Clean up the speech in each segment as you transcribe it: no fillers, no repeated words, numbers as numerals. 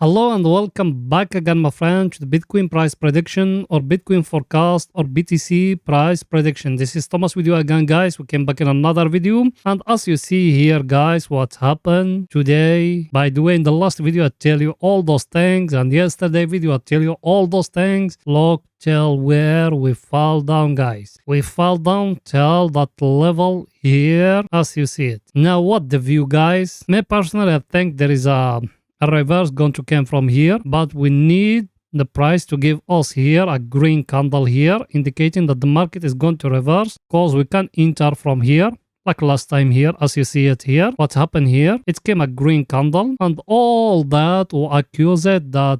Hello and welcome back again, my friend, to the Bitcoin price prediction or Bitcoin forecast or BTC price prediction. This is Thomas with you again, guys. We came back in another video. And as you see here, guys, what happened today. By the way, in the last video, I tell you all those things. And yesterday video, I tell you all those things. Look till where we fall down, guys. We fall down till that level here, as you see it. Now, what the view, guys? Me personally, I think there is a reverse going to come from here, but we need the price to give us here a green candle here, indicating that the market is going to reverse, because we can enter from here like last time here, as you see it here. What happened here? It came a green candle, and all that will accuse it that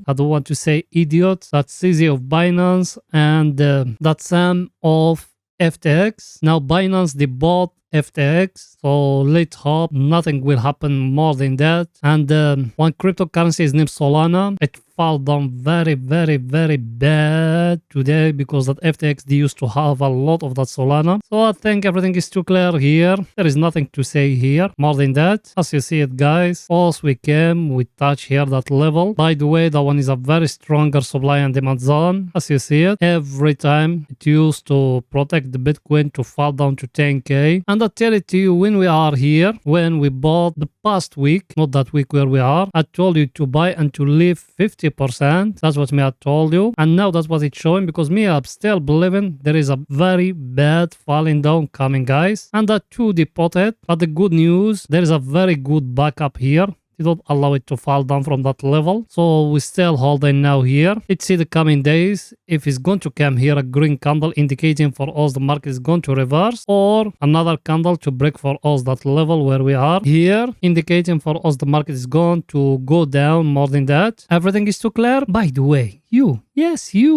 I don't want to say idiots, that CZ of Binance and that Sam of FTX. Now Binance, they bought FTX, so let's hope nothing will happen more than that. And one cryptocurrency is named Solana. It fell down very bad today because that FTX, they used to have a lot of that Solana. So I think everything is too clear here. There is nothing to say here more than that. As you see it, guys, as we came, we touch here that level. By the way, that one is a very stronger supply and demand zone. As you see it, every time it used to protect the Bitcoin to fall down to 10k. And I tell it to you, when we are here, when we bought the past week, not that week where we are, I told you to buy and to leave 50%. That's what me I told you. And now that's what it's showing, because me I'm still believing there is a very bad falling down coming, guys. And that too deported. But the good news, there is a very good backup here. They don't allow it to fall down from that level. So we still holding now here. Let's see the coming days. If it's going to come here a green candle indicating for us the market is going to reverse, or another candle to break for us that level where we are here, indicating for us the market is going to go down more than that. Everything is too clear. By the way, you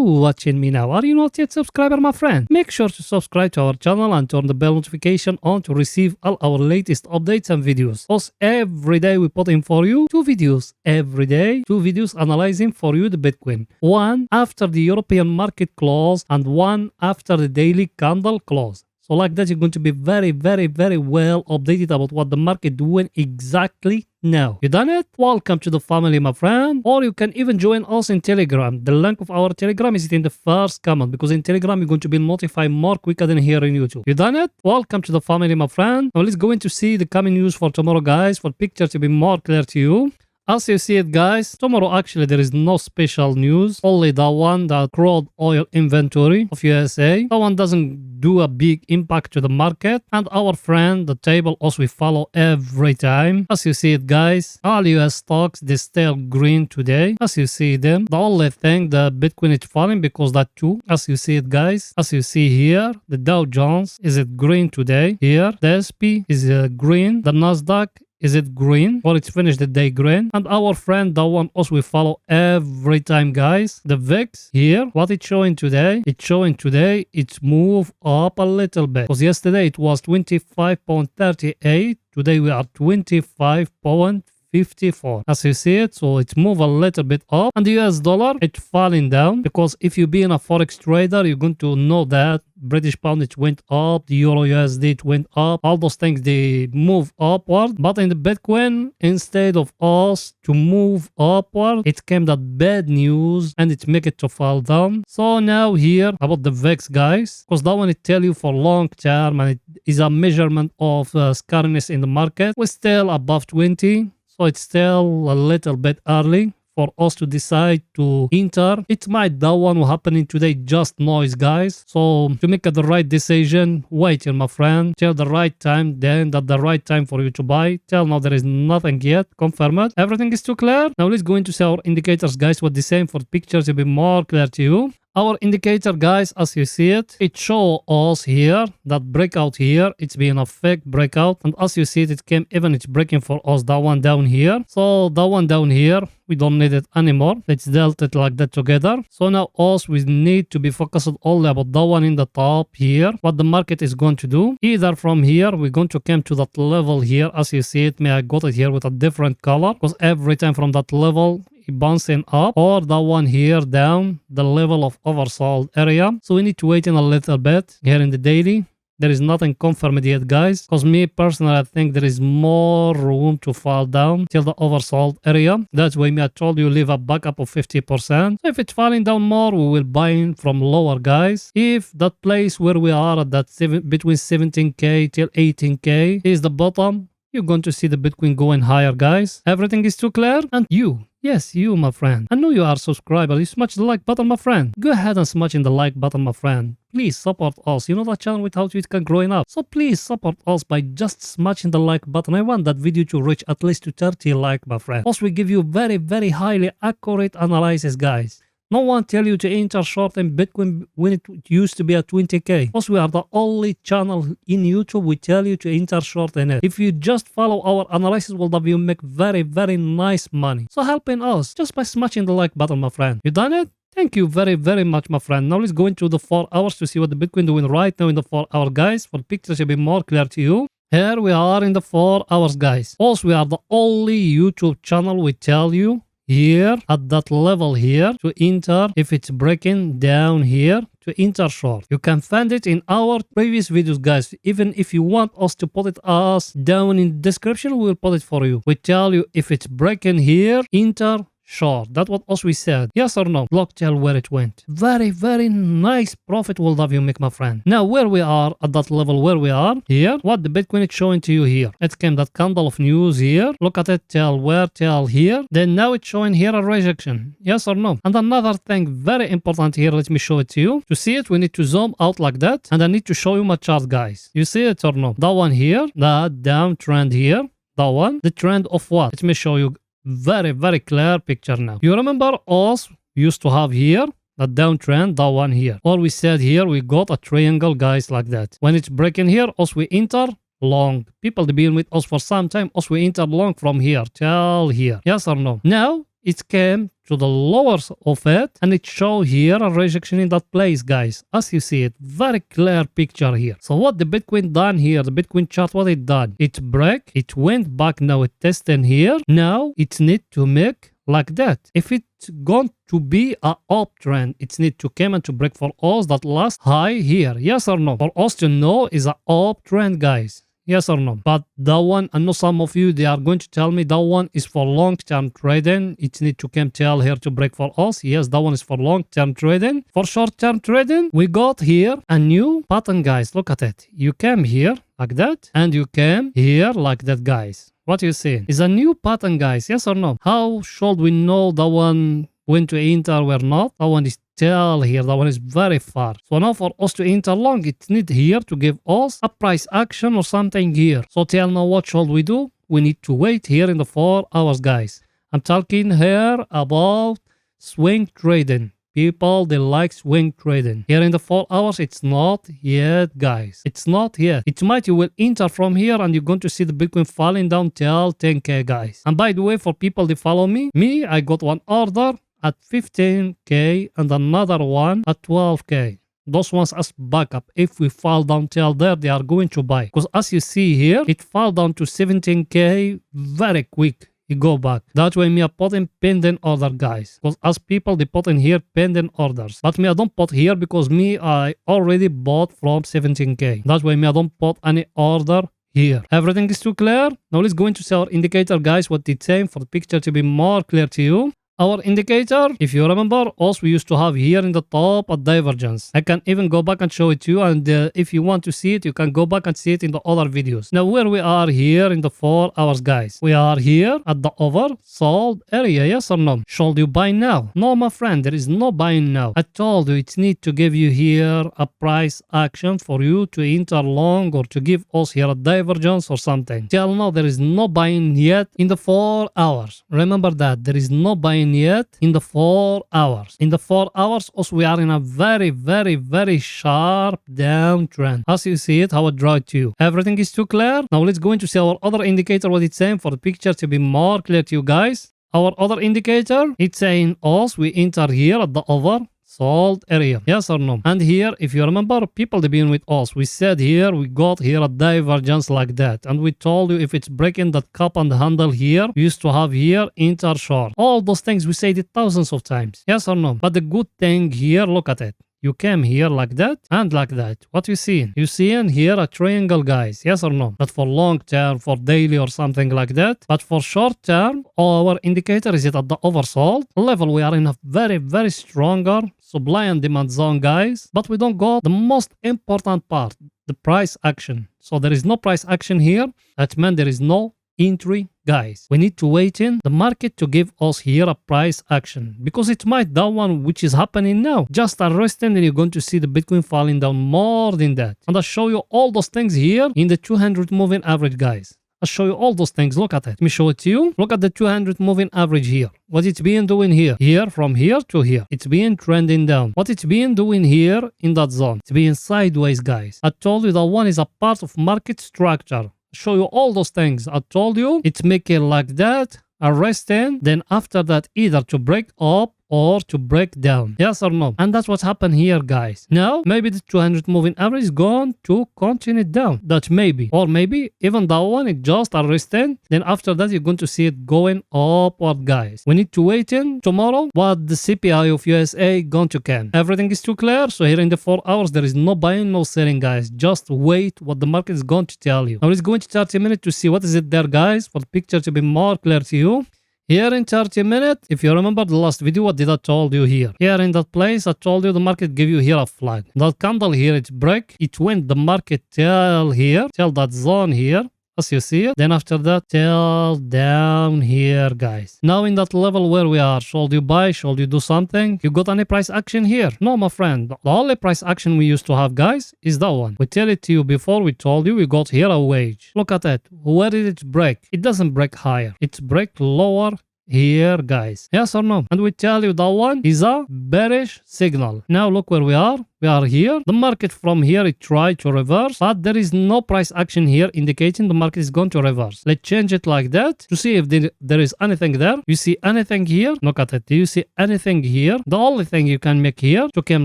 watching me now, are you not yet subscriber, my friend? Make sure to subscribe to our channel and turn the bell notification on to receive all our latest updates and videos. Also, every day we put in for you 2 videos. Every day, 2 videos analyzing for you the Bitcoin. One after the European market close and one after the daily candle close. So like that, you're going to be very well updated about what the market doing exactly now. You done it? Welcome to the family, my friend. Or you can even join us in Telegram. The link of our Telegram is in the first comment, because in Telegram you're going to be notified more quicker than here in YouTube. You done it? Welcome to the family, my friend. Now let's go in to see the coming news for tomorrow, guys, for picture to be more clear to you. As you see it, guys, tomorrow actually there is no special news, only that one, the crude oil inventory of USA. That one doesn't do a big impact to the market. And our friend, the table, also we follow every time. As you see it, guys, all US stocks, they still green today. As you see them, the only thing, the Bitcoin is falling because that too. As you see it, guys, as you see here, the Dow Jones, is it green today? Here, the SP is green. The Nasdaq, is it green, or it's finished the day green? And our friend, that one also we follow every time, guys. The VIX here, what it's showing today? It's showing today it's moved up a little bit, because yesterday it was 25.38. Today we are 25.54. As you see it, so it's moved a little bit up. And the US dollar, it's falling down, because if you be in a forex trader, you're going to know that British pound, it went up, the Euro USD, it went up. All those things, they move upward. But in the Bitcoin, instead of us to move upward, it came that bad news and it make it to fall down. So now here about the VIX, guys, because that one it tell you for long term, and it is a measurement of scariness in the market. We're still above 20. So it's still a little bit early for us to decide to enter. It might that one will happen today, just noise, guys. So to make the right decision, wait here, my friend, till the right time, then that the right time for you to buy. Till now there is nothing yet confirmed. Everything is too clear. Now let's go into see our indicators, guys, what the same for pictures to be more clear to you. Our indicator, guys, as you see it, it shows us here that breakout here. It's been a fake breakout, and as you see it, it came even it's breaking for us that one down here. So that one down here, we don't need it anymore. Let's delta it like that together. So now us, we need to be focused only about that one in the top here, what the market is going to do. Either from here, we're going to come to that level here. As you see it, I got it here with a different color, because every time from that level bouncing up, or that one here down the level of oversold area. So we need to wait in a little bit here in the daily. There is nothing confirmed yet, guys. Because me personally, I think there is more room to fall down till the oversold area. That's why me I told you leave a backup of 50%. So if it's falling down more, we will buy in from lower, guys. If that place where we are at that between 17k till 18k is the bottom, you're going to see the Bitcoin going higher, guys. Everything is too clear. And you, yes, you, my friend. I know you are a subscriber. You smash the like button, my friend. Go ahead and smash in the like button, my friend. Please support us. You know that channel without you it can growing up. So please support us by just smashing the like button. I want that video to reach at least to 30 like, my friend. Also, we give you very, very highly accurate analysis, guys. No one tell you to enter short in Bitcoin when it used to be at 20k. Because we are the only channel in YouTube we tell you to enter short in it. If you just follow our analysis, will you make very, very nice money. So helping us just by smashing the like button, my friend. You done it? Thank you very, very much, my friend. Now let's go into the 4 hours to see what the Bitcoin doing right now in the 4 hour, guys. For the picture to be more clear to you. Here we are in the 4 hours, guys. Also, we are the only YouTube channel we tell you here at that level here to enter if it's breaking down here to enter short. You can find it in our previous videos, guys. Even if you want us to put it as down in the description, we will put it for you. We tell you if it's breaking here, enter short. That's what us we said. Yes or no? Block tell where it went. Very, very nice profit will have you make, my friend. Now where we are at that level where we are here, what the Bitcoin is showing to you here. It came that candle of news here. Look at it, tell where, tell here. Then now it's showing here a rejection. Yes or no? And another thing very important here, let me show it to you. To see it, we need to zoom out like that. And I need to show you my chart, guys. You see it or no? That one here, that downtrend here. That one, the trend of what? Let me show you. Very, very clear picture now. You remember us used to have here the downtrend, that one here. Or we said here we got a triangle, guys, like that. When it's breaking here, us we enter long. People they been with us for some time, us we enter long from here till here. Yes or no? Now it came to the lowers of it and it show here a rejection in that place, guys. As you see it, very clear picture here. So what the Bitcoin done here, the Bitcoin chart, what it done? It break, it went back, now it testing here. Now it need to make like that. If it's going to be a uptrend, it need to come and to break for us that last high here. Yes or no? For us to know is a uptrend, guys. Yes or no? But that one, I know some of you, they are going to tell me that one is for long-term trading. It need to come tell here to break for us. Yes, that one is for long-term trading. For short-term trading, we got here a new pattern, guys. Look at it. You came here like that and you came here like that, guys. What you see? Is a new pattern, guys. Yes or no? How should we know that one when to enter or not? That one is tell here, that one is very far. So now for us to enter long, it need here to give us a price action or something here. So tell now what should we do? We need to wait here in the 4 hours, guys. I'm talking here about swing trading. People, they like swing trading. Here in the 4 hours, it's not yet, guys. It's not yet. It might you will enter from here and you're going to see the Bitcoin falling down till 10k, guys. And by the way, for people that follow me, I got one order at 15k and another one at 12k. Those ones as backup. If we fall down till there, they are going to buy. Because as you see here, it fall down to 17k very quick. You go back. That's why me I put in pending order, guys. Because as people, they put in here pending orders. But me I don't put here because I already bought from 17k. That's why me I don't put any order here. Everything is too clear. Now let's go into see our indicator, guys, what it's saying for the picture to be more clear to you. Our indicator, if you remember, also we used to have here in the top a divergence. I can even go back and show it to you, and if you want to see it, you can go back and see it in the other videos. Now where we are here in the 4 hours, guys. We are here at the oversold area, yes or no? Should you buy now? No, my friend, there is no buying now. I told you it need to give you here a price action for you to enter long or to give us here a divergence or something. Till now, there is no buying yet in the 4 hours. Remember that, there is no buying yet in the 4 hours. In the 4 hours, also we are in a very, very, very sharp downtrend. As you see it, how I draw it to you. Everything is too clear. Now let's go into see our other indicator, what it's saying for the picture to be more clear to you guys. Our other indicator, it's saying us, we enter here at the oversold area. Yes or no? And here, if you remember, people they been with us. We said here, we got here a divergence like that. And we told you if it's breaking that cup and handle here, we used to have here enter short. All those things we said it thousands of times. Yes or no? But the good thing here, look at it. You came here like that and like that. What you see? You see in here a triangle, guys. Yes or no? But for long term, for daily or something like that. But for short term, our indicator is it at the oversold level. We are in a very, very stronger supply and demand zone, guys. But we don't go the most important part, the price action. So there is no price action here. That means there is no entry, guys. We need to wait in the market to give us here a price action, because it might that one which is happening now just arresting, and you're going to see the Bitcoin falling down more than that. And I'll show you all those things here in the 200 moving average, guys. I'll show you all those things. Look at it. Let me show it to you. Look at the 200 moving average here. What it's been doing here. Here, from here to here. It's been trending down. What it's been doing here in that zone. It's been sideways, guys. I told you that one is a part of market structure. Show you all those things. I told you it's making like that, arresting, then after that either to break up or to break down. Yes or no? And that's what happened here, guys. Now maybe the 200 moving average is going to continue down. That maybe, or maybe even that one it just arresting, then after that you're going to see it going upward, guys. We need to wait in tomorrow what the CPI of USA going to come. Everything is too clear. So here in the 4 hours there is no buying, no selling, guys. Just wait what the market is going to tell you. Now let's go into 30 minutes to see what is it there, guys, for the picture to be more clear to you. Here in 30 minutes, if you remember the last video, what did I told you here? Here in that place, I told you the market give you here a flag. That candle here, it break. It went the market till here, till that zone here, as you see it. Then after that, till down here, guys. Now in that level where we are, should you buy, should you do something? You got any price action here? No, my friend. The only price action we used to have, guys, is that one. We tell it to you before, we told you we got here a wage. Look at it. Where did it break? It doesn't break higher. It break lower here, guys. Yes or no? And we tell you that one is a bearish signal. Now look where we are. We are here. The market from here, it tried to reverse, but there is no price action here indicating the market is going to reverse. Let's change it like that to see if there is anything there. You see anything here? Look at it. Do you see anything here? The only thing you can make here to come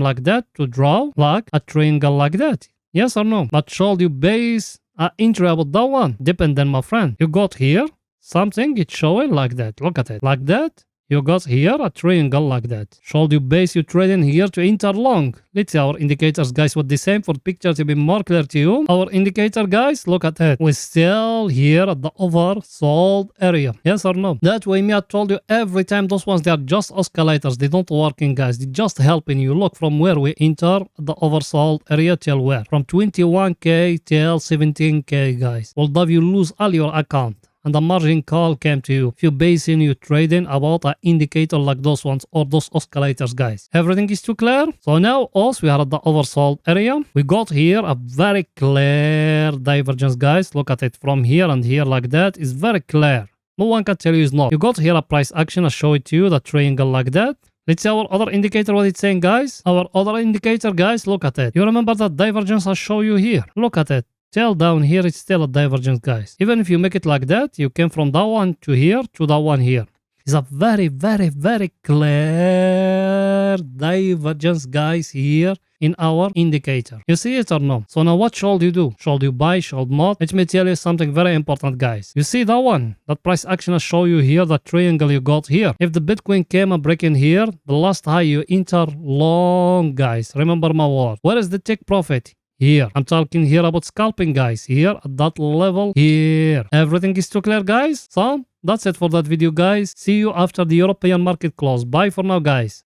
like that, to draw like a triangle like that. Yes or no? But should you base an entry about that one? Dependent, my friend. You got here something, it's showing like that. Look at it. Like that. You got here a triangle like that. Should you base your trading here to enter long? Let's see our indicators, guys, what the same for picture to be more clear to you. Our indicator, guys, look at it. We're still here at the oversold area. Yes or no? That way, me, I told you every time those ones, they are just oscillators. They don't working, guys. They're just helping you. Look from where we enter the oversold area till where? From 21K till 17K, guys. Well, that you lose all your account. And the margin call came to you if you basing your trading about an indicator like those ones or those oscillators, guys. Everything is too clear. So now also we are at the oversold area. We got here a very clear divergence, guys. Look at it from here and here like that. It's very clear. No one can tell you it's not. You got here a price action. I'll show it to you, the triangle like that. Let's see our other indicator, what it's saying, guys. Our other indicator, guys, look at it. You remember that divergence I show you here? Look at it. Till down here, it's still a divergence, guys. Even if you make it like that, you came from that one to here to that one here. It's a very, very, very clear divergence, guys, here in our indicator. You see it or no? So now what should you do? Should you buy, should not? Let me tell you something very important, guys. You see that one? That price action I show you here, that triangle you got here. If the Bitcoin came and break in here, the last high you enter long, guys. Remember my word. Where is the take profit? Here. I'm talking here about scalping, guys. Here at that level. Here. Everything is too clear, guys? So that's it for that video, guys. See you after the European market close. Bye for now, guys.